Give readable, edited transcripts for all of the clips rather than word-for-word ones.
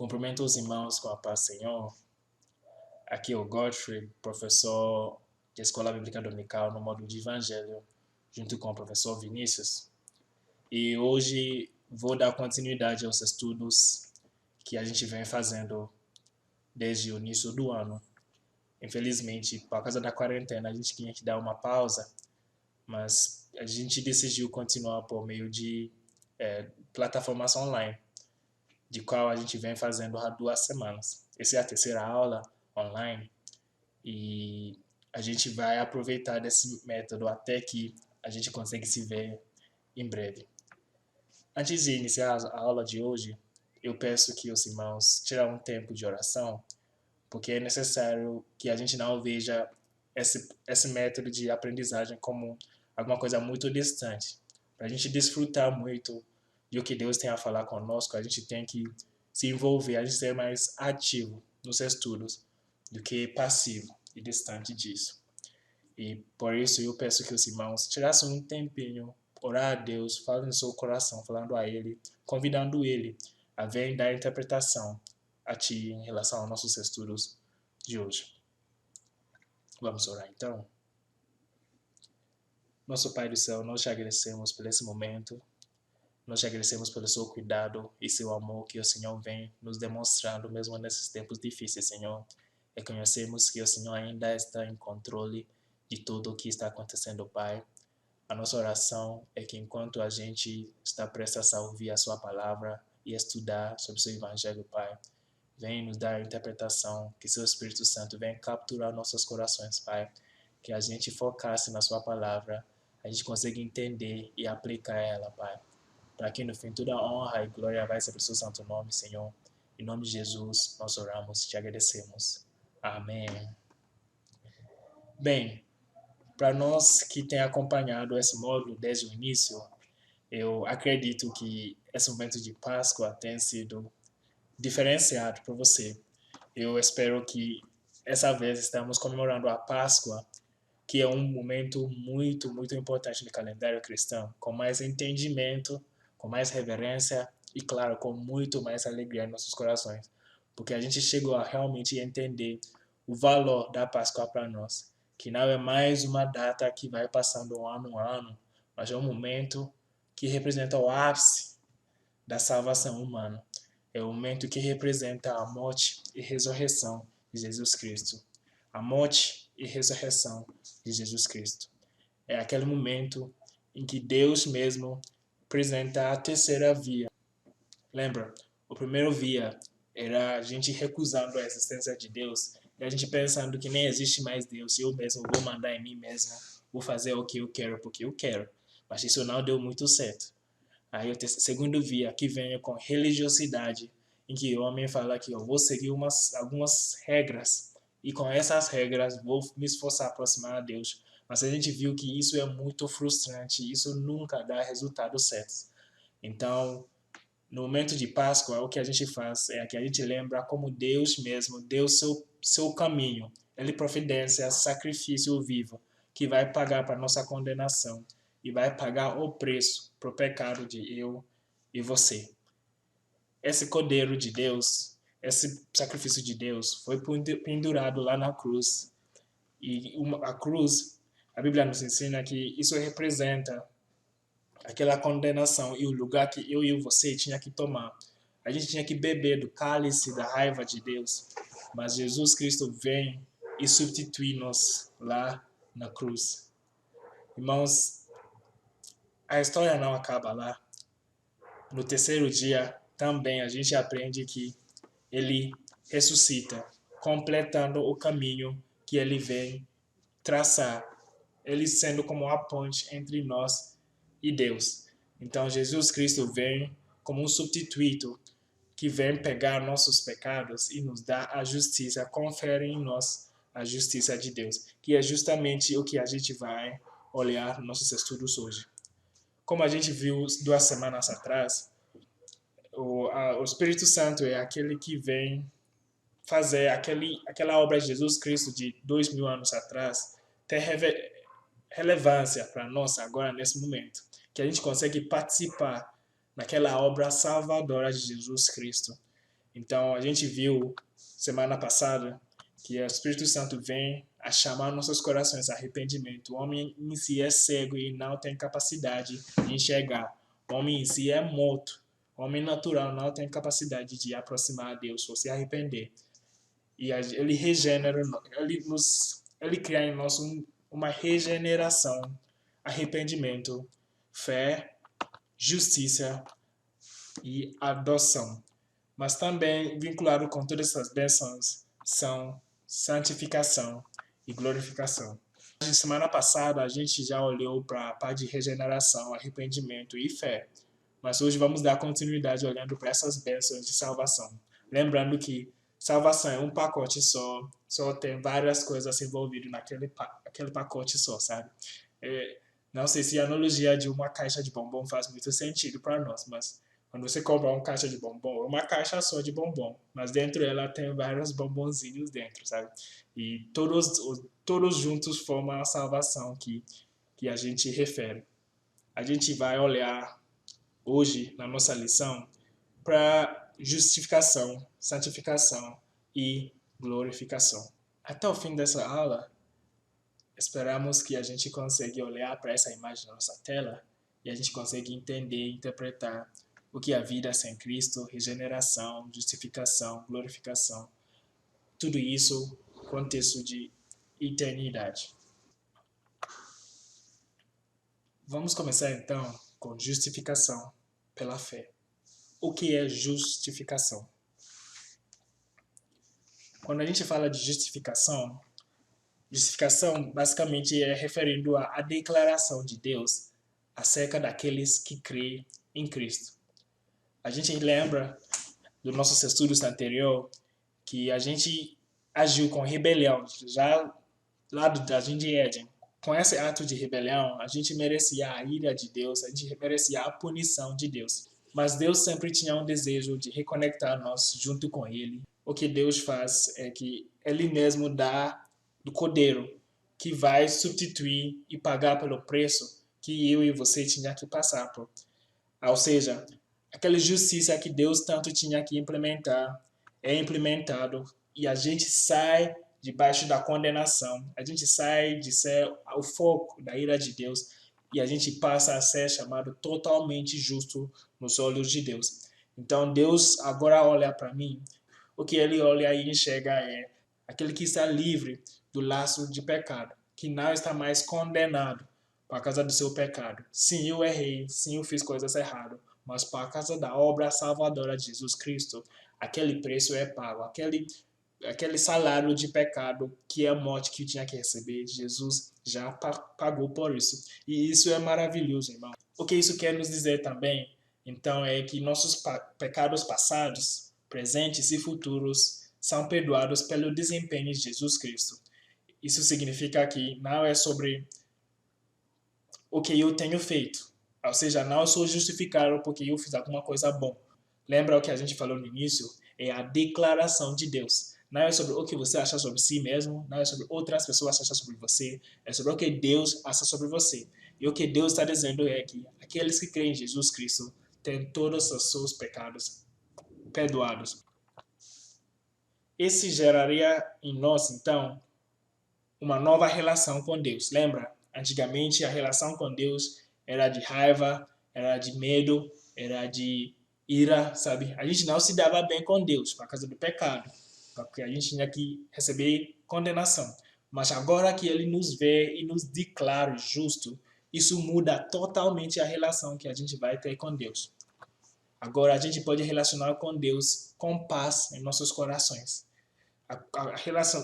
Cumprimento os irmãos com a paz do Senhor. Aqui é o Godfrey, professor de Escola Bíblica Dominical no módulo de Evangelho, junto com o professor Vinícius. E hoje vou dar continuidade aos estudos que a gente vem fazendo desde o início do ano. Infelizmente, por causa da quarentena, a gente tinha que dar uma pausa, mas a gente decidiu continuar por meio de plataformas online, de qual a gente vem fazendo há 2 semanas. Essa é a terceira aula online e a gente vai aproveitar desse método até que a gente consiga se ver em breve. Antes de iniciar a aula de hoje, eu peço que os irmãos tirem um tempo de oração, porque é necessário que a gente não veja esse método de aprendizagem como alguma coisa muito distante. Para a gente desfrutar muito do que Deus tem a falar conosco, a gente tem que se envolver, a gente ser mais ativo nos estudos do que passivo e distante disso. E por isso eu peço que os irmãos tirassem um tempinho, orar a Deus, falando no seu coração, falando a Ele, convidando Ele a vir dar interpretação a Ti em relação aos nossos estudos de hoje. Vamos orar então? Nosso Pai do Céu, nós te agradecemos por esse momento. Nós te agradecemos pelo seu cuidado e seu amor que o Senhor vem nos demonstrando mesmo nesses tempos difíceis, Senhor. Reconhecemos que o Senhor ainda está em controle de tudo o que está acontecendo, Pai. A nossa oração é que enquanto a gente está prestes a ouvir a sua palavra e estudar sobre o seu evangelho, Pai, vem nos dar a interpretação, que seu Espírito Santo venha capturar nossos corações, Pai. Que a gente focasse na sua palavra, a gente consiga entender e aplicar ela, Pai. Para que no fim toda honra e glória vai ser para o seu santo nome, Senhor. Em nome de Jesus, nós oramos e te agradecemos. Amém. Bem, para nós que tem acompanhado esse módulo desde o início, eu acredito que esse momento de Páscoa tenha sido diferenciado para você. Eu espero que essa vez estamos comemorando a Páscoa, que é um momento muito, muito importante no calendário cristão, com mais entendimento, com mais reverência e, claro, com muito mais alegria em nossos corações, porque a gente chegou a realmente entender o valor da Páscoa para nós, que não é mais uma data que vai passando ano a ano, mas é um momento que representa o ápice da salvação humana. É o momento que representa a morte e ressurreição de Jesus Cristo. A morte e ressurreição de Jesus Cristo. É aquele momento em que Deus mesmo apresenta a terceira via. Lembra? O primeiro via era a gente recusando a existência de Deus e a gente pensando que nem existe mais Deus, eu mesmo vou mandar em mim mesmo, vou fazer o que eu quero porque eu quero. Mas isso não deu muito certo. Aí o segundo via que vem com religiosidade, em que o homem fala que eu vou seguir algumas regras e com essas regras vou me esforçar a aproximar a Deus. Mas a gente viu que isso é muito frustrante, isso nunca dá resultados certos. Então, no momento de Páscoa, o que a gente faz é que a gente lembra como Deus mesmo deu seu caminho. Ele providencia sacrifício vivo que vai pagar para nossa condenação e vai pagar o preço para o pecado de eu e você. Esse Cordeiro de Deus, esse sacrifício de Deus foi pendurado lá na cruz. E a cruz, a Bíblia nos ensina que isso representa aquela condenação e o lugar que eu e você tinha que tomar. A gente tinha que beber do cálice da raiva de Deus, mas Jesus Cristo vem e substitui-nos lá na cruz. Irmãos, a história não acaba lá. No terceiro dia, também a gente aprende que ele ressuscita, completando o caminho que ele vem traçar, ele sendo como a ponte entre nós e Deus. Então Jesus Cristo vem como um substituto que vem pegar nossos pecados e nos dá a justiça, confere em nós a justiça de Deus, que é justamente o que a gente vai olhar nos nossos estudos hoje. Como a gente viu 2 semanas atrás, o Espírito Santo é aquele que vem fazer aquela obra de Jesus Cristo de 2000 anos atrás ter relevância para nós agora, nesse momento. Que a gente consegue participar naquela obra salvadora de Jesus Cristo. Então, a gente viu semana passada que o Espírito Santo vem a chamar nossos corações a arrependimento. O homem em si é cego e não tem capacidade de enxergar. O homem em si é morto. O homem natural não tem capacidade de aproximar a Deus ou se arrepender. E ele regenera, ele cria em nós uma regeneração, arrependimento, fé, justiça e adoção. Mas também vinculado com todas essas bênçãos são santificação e glorificação. Semana passada a gente já olhou para a parte de regeneração, arrependimento e fé. Mas hoje vamos dar continuidade olhando para essas bênçãos de salvação. Lembrando que salvação é um pacote só tem várias coisas envolvidas naquele pacote só, sabe? Não sei se a analogia de uma caixa de bombom faz muito sentido para nós, mas quando você compra uma caixa de bombom, é uma caixa só de bombom, mas dentro ela tem vários bombonzinhos dentro, sabe? E todos juntos formam a salvação que a gente refere. A gente vai olhar hoje na nossa lição para justificação, santificação e glorificação. Até o fim dessa aula, esperamos que a gente consiga olhar para essa imagem na nossa tela e a gente consiga entender e interpretar o que é a vida sem Cristo, regeneração, justificação, glorificação. Tudo isso no contexto de eternidade. Vamos começar então com justificação pela fé. O que é justificação? Quando a gente fala de justificação basicamente é referindo à declaração de Deus acerca daqueles que creem em Cristo. A gente lembra dos nossos estudos anteriores que a gente agiu com rebelião, já lá do Jardim de Éden. Com esse ato de rebelião, a gente merecia a ira de Deus, a gente merecia a punição de Deus. Mas Deus sempre tinha um desejo de reconectar nós junto com Ele. O que Deus faz é que Ele mesmo dá do Cordeiro, que vai substituir e pagar pelo preço que eu e você tinha que passar por. Ou seja, aquela justiça que Deus tanto tinha que implementar é implementado e a gente sai debaixo da condenação. A gente sai de ser o foco da ira de Deus e a gente passa a ser chamado totalmente justo nos olhos de Deus. Então Deus agora olha para mim, o que ele olha e enxerga é aquele que está livre do laço de pecado, que não está mais condenado por causa do seu pecado. Sim, eu errei, sim, eu fiz coisas erradas, mas por causa da obra salvadora de Jesus Cristo, aquele preço é pago, aquele salário de pecado que é a morte que eu tinha que receber, Jesus já pagou por isso. E isso é maravilhoso, irmão. O que isso quer nos dizer também, então, é que nossos pecados passados, presentes e futuros são perdoados pelo desempenho de Jesus Cristo. Isso significa que não é sobre o que eu tenho feito. Ou seja, não sou justificado porque eu fiz alguma coisa bom. Lembra o que a gente falou no início? É a declaração de Deus. Não é sobre o que você acha sobre si mesmo, não é sobre outras pessoas acham sobre você, é sobre o que Deus acha sobre você. E o que Deus está dizendo é que aqueles que creem em Jesus Cristo têm todos os seus pecados perdoados. Esse geraria em nós, então, uma nova relação com Deus. Lembra? Antigamente, a relação com Deus era de raiva, era de medo, era de ira, sabe? A gente não se dava bem com Deus por causa do pecado, porque a gente tinha que receber condenação. Mas agora que Ele nos vê e nos declara justo, isso muda totalmente a relação que a gente vai ter com Deus. Agora a gente pode relacionar com Deus com paz em nossos corações.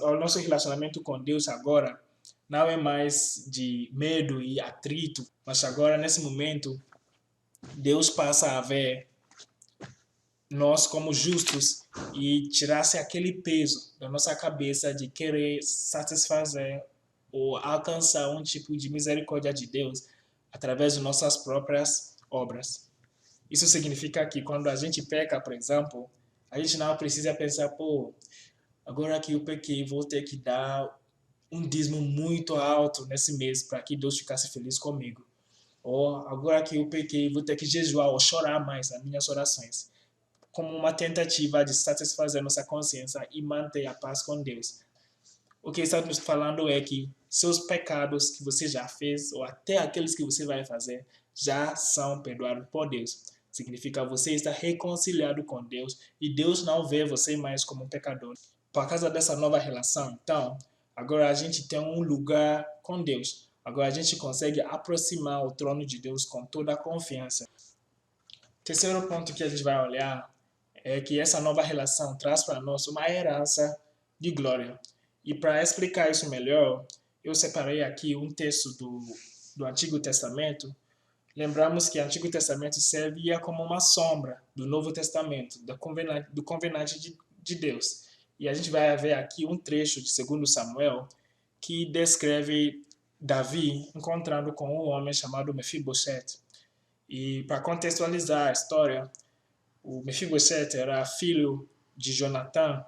O nosso relacionamento com Deus agora não é mais de medo e atrito, mas agora, nesse momento, Deus passa a ver nós como justos e tirasse aquele peso da nossa cabeça de querer satisfazer ou alcançar um tipo de misericórdia de Deus através de nossas próprias obras. Isso significa que quando a gente peca, por exemplo, a gente não precisa pensar, pô, agora que eu pequei, vou ter que dar um dízimo muito alto nesse mês para que Deus ficasse feliz comigo. Ou agora que eu pequei, vou ter que jejuar ou chorar mais nas minhas orações. como uma tentativa de satisfazer nossa consciência e manter a paz com Deus. O que estamos falando é que seus pecados que você já fez, ou até aqueles que você vai fazer, já são perdoados por Deus. Significa que você está reconciliado com Deus e Deus não vê você mais como um pecador. Por causa dessa nova relação, então, agora a gente tem um lugar com Deus. Agora a gente consegue aproximar o trono de Deus com toda a confiança. Terceiro ponto que a gente vai olhar é que essa nova relação traz para nós uma herança de glória. E para explicar isso melhor, eu separei aqui um texto do Antigo Testamento. Lembramos que o Antigo Testamento servia como uma sombra do Novo Testamento, do convenante de Deus. E a gente vai ver aqui um trecho de 2 Samuel que descreve Davi encontrando com um homem chamado Mefibosete. E para contextualizar a história, o Mefibosete era filho de Jonatã,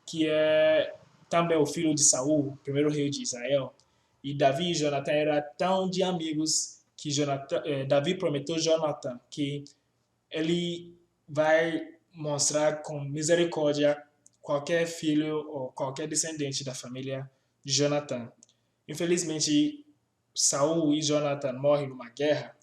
que é também o filho de Saul, primeiro rei de Israel. E Davi e Jonatã eram tão de amigos que Davi prometeu a Jonatã que ele vai mostrar com misericórdia qualquer filho ou qualquer descendente da família de Jonatã. Infelizmente, Saul e Jonatã morrem numa guerra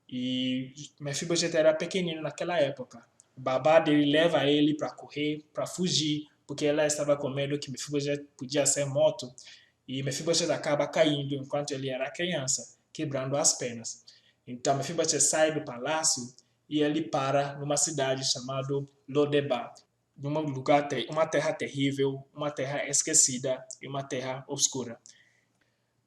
e Mefibosete era pequenino naquela época. O babá dele leva ele para correr, para fugir, porque ela estava com medo que Mefibosete podia ser morto. E Mefibosete acaba caindo enquanto ele era criança, quebrando as pernas. Então Mefibosete sai do palácio e ele para numa cidade chamada Lodebar, num lugar, uma terra terrível, uma terra esquecida e uma terra obscura.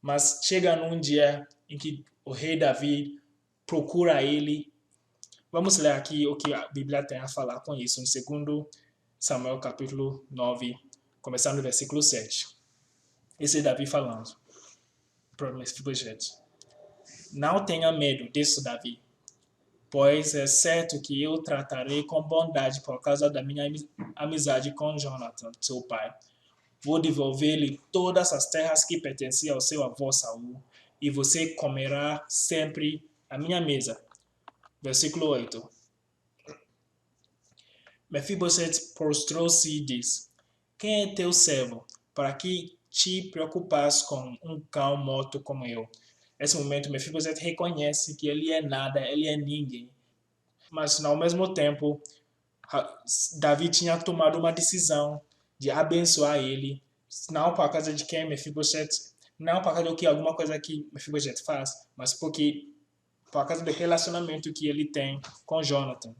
Mas chega num dia em que o rei Davi procura ele. Vamos ler aqui o que a Bíblia tem a falar com isso, no 2 Samuel capítulo 9, começando no versículo 7. Esse é Davi falando para Mefibosete. Não tenha medo disso, Davi, pois é certo que eu tratarei com bondade por causa da minha amizade com Jonathan, seu pai. Vou devolver-lhe todas as terras que pertenciam ao seu avô Saul, e você comerá sempre à minha mesa. Versículo 8. Mefibosete prostrou-se e disse: Quem é teu servo, para que te preocupas com um cão morto como eu? Nesse momento, Mefibosete reconhece que ele é nada, ele é ninguém. Mas, ao mesmo tempo, Davi tinha tomado uma decisão de abençoar ele, não por causa de quem Mefibosete, não por causa do que alguma coisa que Mefibosete faz, mas porque por causa do relacionamento que ele tem com Jonathan.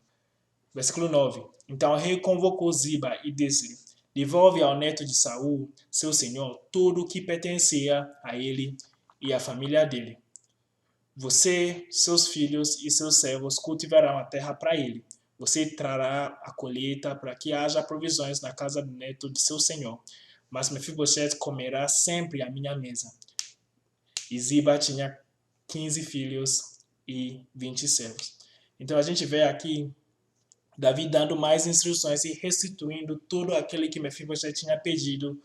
Versículo 9. Então o rei convocou Ziba e disse-lhe: Devolve ao neto de Saul, seu senhor, tudo o que pertencia a ele e à família dele. Você, seus filhos e seus servos cultivarão a terra para ele. Você trará a colheita para que haja provisões na casa do neto de seu senhor. Mas Mefibosete comerá sempre à minha mesa. E Ziba tinha 15 filhos e 20 servos. Então a gente vê aqui Davi dando mais instruções e restituindo tudo aquilo que Mefibosete tinha pedido,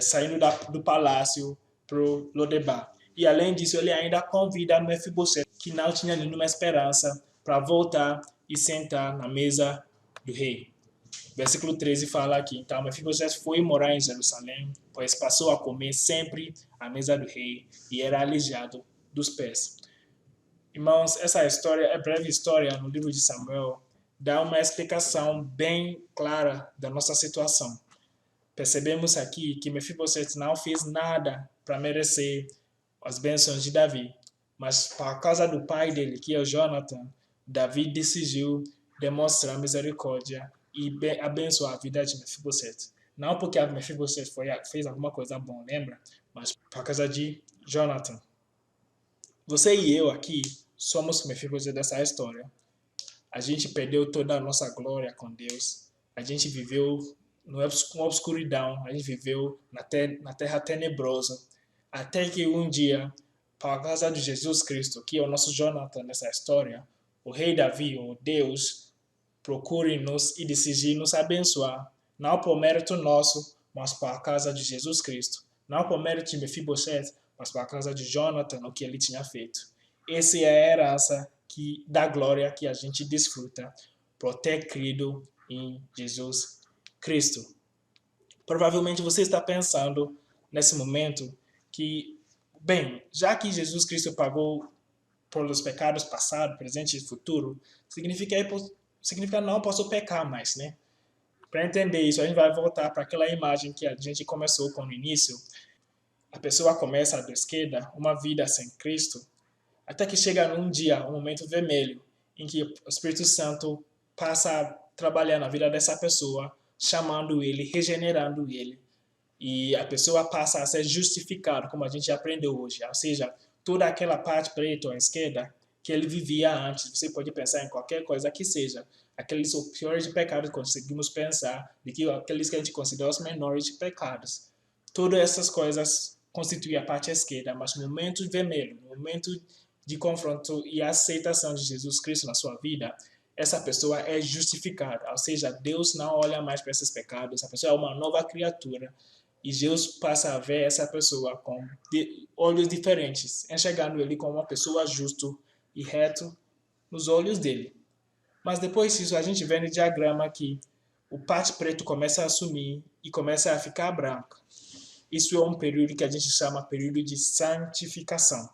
saindo do palácio para o Lodebar. E além disso, ele ainda convida Mefibosete, que não tinha nenhuma esperança, para voltar e sentar na mesa do rei. Versículo 13 fala aqui: Então Mefibosete foi morar em Jerusalém, pois passou a comer sempre à mesa do rei e era aleijado dos pés. Irmãos, essa história, é breve história no livro de Samuel, dá uma explicação bem clara da nossa situação. Percebemos aqui que Mefibosete não fez nada para merecer as bênçãos de Davi, mas por causa do pai dele, que é o Jonathan, Davi decidiu demonstrar misericórdia e abençoar a vida de Mefibosete. Não porque a Mefibosete fez alguma coisa boa, lembra? Mas por causa de Jonathan. Você e eu aqui somos Mefibosete dessa história. A gente perdeu toda a nossa glória com Deus. A gente viveu na obscuridão. A gente viveu na terra tenebrosa. Até que um dia, por causa de Jesus Cristo, que é o nosso Jonathan nessa história, o rei Davi, ou Deus, procure-nos e decide nos abençoar. Não por mérito nosso, mas por causa de Jesus Cristo. Não por mérito de Mefibosete, mas por causa de Jonathan, o que ele tinha feito. Essa é a herança da glória que a gente desfruta por ter crido em Jesus Cristo. Provavelmente você está pensando nesse momento que, bem, já que Jesus Cristo pagou pelos pecados passado, presente e futuro, significa não posso pecar mais, né? Para entender isso, a gente vai voltar para aquela imagem que a gente começou com no início. A pessoa começa da esquerda, uma vida sem Cristo, até que chega num dia, um momento vermelho, em que o Espírito Santo passa a trabalhar na vida dessa pessoa, chamando ele, regenerando ele. E a pessoa passa a ser justificada, como a gente aprendeu hoje. Ou seja, toda aquela parte preta à esquerda que ele vivia antes. Você pode pensar em qualquer coisa que seja. Aqueles piores de pecados conseguimos pensar, de que aqueles que a gente considera os menores de pecados. Todas essas coisas constituem a parte esquerda, mas no momento vermelho, no momento de confronto e aceitação de Jesus Cristo na sua vida, essa pessoa é justificada. Ou seja, Deus não olha mais para esses pecados. Essa pessoa é uma nova criatura. E Deus passa a ver essa pessoa com olhos diferentes, enxergando ele como uma pessoa justo e reto nos olhos dele. Mas depois disso, a gente vê no diagrama que o parte preto começa a assumir e começa a ficar branco. Isso é um período que a gente chama período de santificação.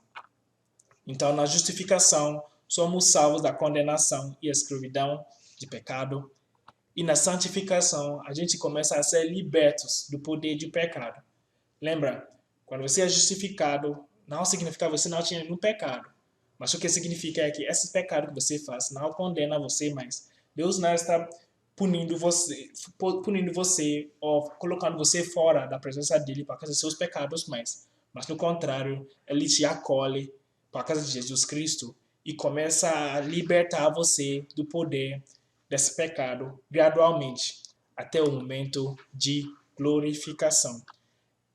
Então, na justificação, somos salvos da condenação e escravidão de pecado. E na santificação, a gente começa a ser libertos do poder de pecado. Lembra? Quando você é justificado, não significa que você não tinha nenhum pecado. Mas o que significa é que esse pecado que você faz não condena você mais. Deus não está punindo você ou colocando você fora da presença dele por causa dos seus pecados mais. Mas, no contrário, ele te acolhe por causa de Jesus Cristo e começa a libertar você do poder desse pecado gradualmente até o momento de glorificação.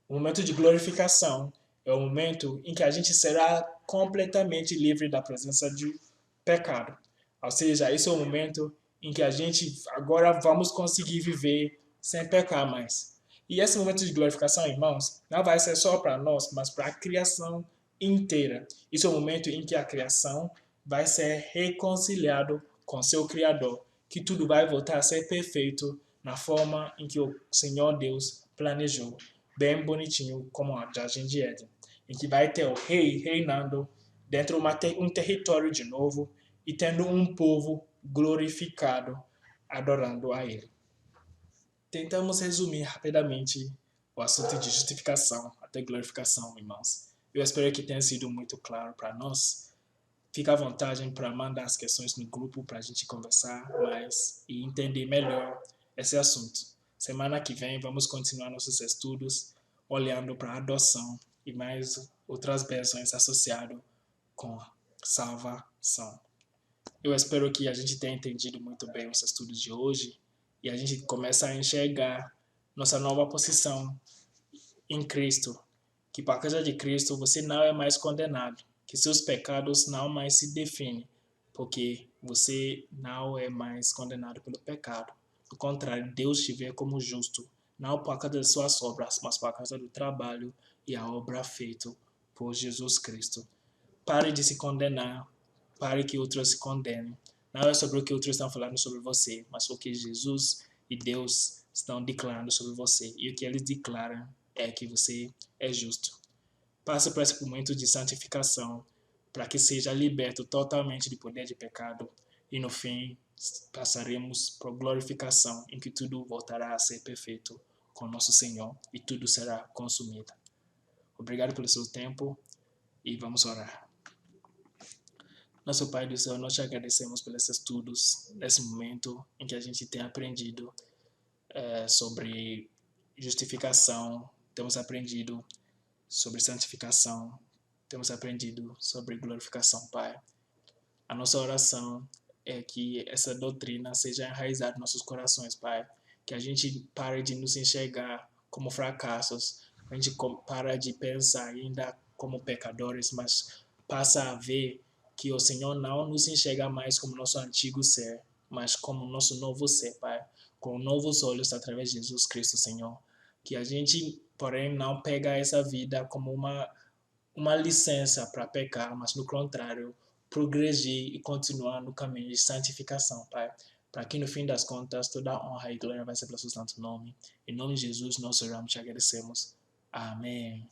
O momento de glorificação é o momento em que a gente será completamente livre da presença de pecado. Ou seja, esse é o momento em que a gente agora vamos conseguir viver sem pecar mais. E esse momento de glorificação, irmãos, não vai ser só para nós, mas para a criação inteira. Esse é o momento em que a criação vai ser reconciliado com seu Criador, que tudo vai voltar a ser perfeito na forma em que o Senhor Deus planejou, bem bonitinho como a Jardim de Éden, em que vai ter o rei reinando dentro de um território de novo e tendo um povo glorificado, adorando a ele. Tentamos resumir rapidamente o assunto de justificação até glorificação, irmãos. Eu espero que tenha sido muito claro para nós. Fica à vontade para mandar as questões no grupo para a gente conversar mais e entender melhor esse assunto. Semana que vem vamos continuar nossos estudos olhando para a adoção e mais outras bênçãos associadas com salvação. Eu espero que a gente tenha entendido muito bem os estudos de hoje e a gente comece a enxergar nossa nova posição em Cristo, que por causa de Cristo você não é mais condenado, que seus pecados não mais se definem, porque você não é mais condenado pelo pecado. Do contrário, Deus te vê como justo, não por causa das suas obras, mas por causa do trabalho e a obra feita por Jesus Cristo. Pare de se condenar, pare que outros se condenem. Não é sobre o que outros estão falando sobre você, mas o que Jesus e Deus estão declarando sobre você. E o que eles declaram é que você é justo. Passe por esse momento de santificação para que seja liberto totalmente do poder de pecado e no fim passaremos por glorificação em que tudo voltará a ser perfeito com nosso Senhor e tudo será consumido. Obrigado pelo seu tempo e vamos orar. Nosso Pai do Céu, nós te agradecemos pelos estudos nesse momento em que a gente tem aprendido sobre justificação, temos aprendido sobre santificação, temos aprendido sobre glorificação, Pai. A nossa oração é que essa doutrina seja enraizada em nossos corações, Pai. Que a gente pare de nos enxergar como fracassos, a gente para de pensar ainda como pecadores, mas passa a ver que o Senhor não nos enxerga mais como nosso antigo ser, mas como nosso novo ser, Pai. Com novos olhos através de Jesus Cristo, Senhor. Que a gente, porém, não pega essa vida como uma licença para pecar, mas no contrário, progredir e continuar no caminho de santificação, Pai. para que no fim das contas toda a honra e glória vai ser para o seu santo nome. Em nome de Jesus, nós oramos e agradecemos. Amém.